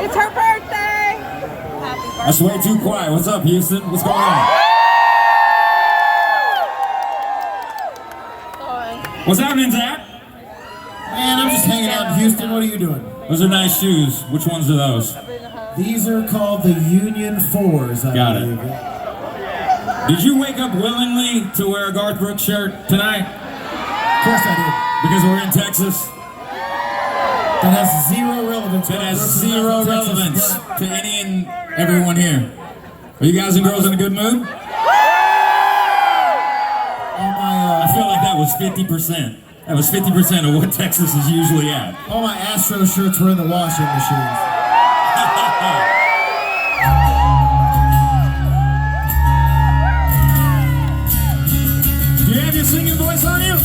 It's her birthday! Happy birthday. That's way too quiet. What's up, Houston? What's going on? What's happening, Zach? Man, I'm just hanging out in Houston. What are you doing? Those are nice shoes. Which ones are those? These are called the Union 4s, I Got believe. it. Did you wake up willingly to wear a Garth Brooks shirt tonight? Of course I Because we're in Texas? did. That has zero relevance. That has zero relevance to any and everyone here. Are you guys and girls in a good mood? I feel like that was 50%. That was 50% of what Texas is usually at. All my Astro shirts were in the washing machines. Do you have your singing voice on you?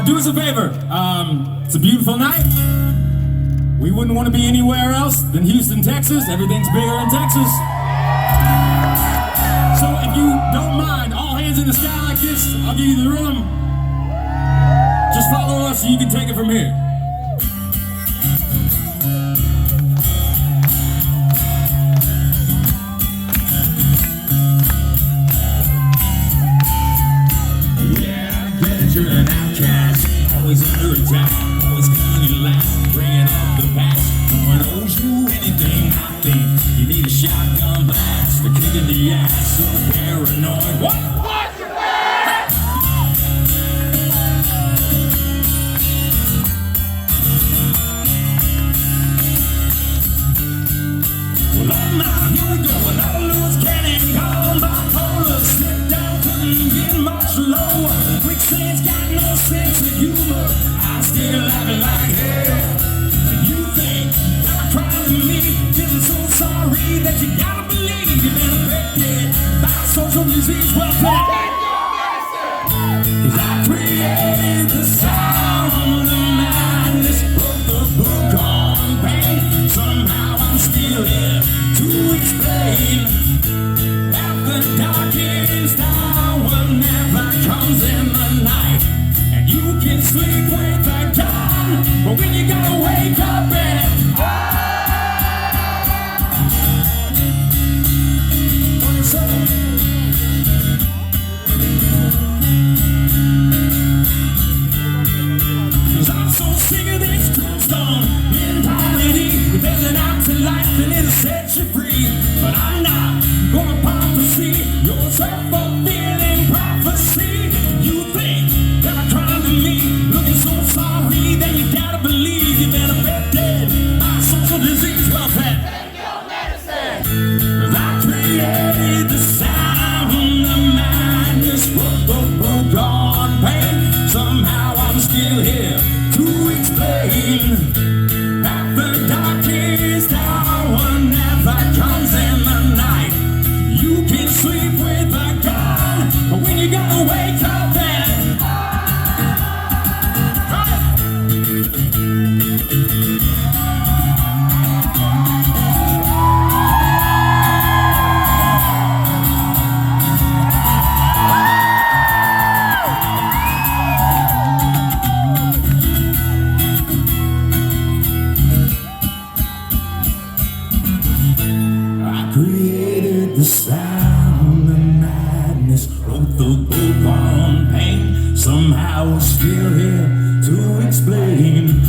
Do us a favor. It's a beautiful night. We wouldn't want to be anywhere else than Houston, Texas. Everything's bigger in Texas. So if you don't mind, all hands in the sky like this, I'll give you the rhythm. Just follow us so you can take it from here. You're an outcast, always under attack, always coming last, bringing up the past. No one owes you anything, I think. You need a shotgun blast, a kick in the ass, so paranoid. What? Watch your back! Well, oh my, here we go, another loose cannon, gone bipolar, slip down, couldn't get much lower. Quicksand's got no sense of humor. I'm still laughing like hell. You think that I'm crying to me, feeling so sorry that you gotta believe you've been affected by social disease. Well, cause I created the sound of madness, broke the book on pain. Somehow I'm still here to explain. After darkest hour never comes in the night, and you can sleep with a gun, but when you gotta wake up and cause I'm so sick of this tombstone mentality. There's an afterlife and it'll set you free, but I'm not gonna prophecy your self-fulfilling prophecy. You think that I'm crying to me, looking so sorry that you gotta believe you've been affected by social disease. Well, Pat, take your medicine. Cause I created the sound of madness, broke on pain. Somehow I'm still here to explain. After darkest hour never comes in the night, you can sleep with a gun, but when you gotta wake up and I created the sound of madness, wrote the book on pain. Somehow I'm still here to explain.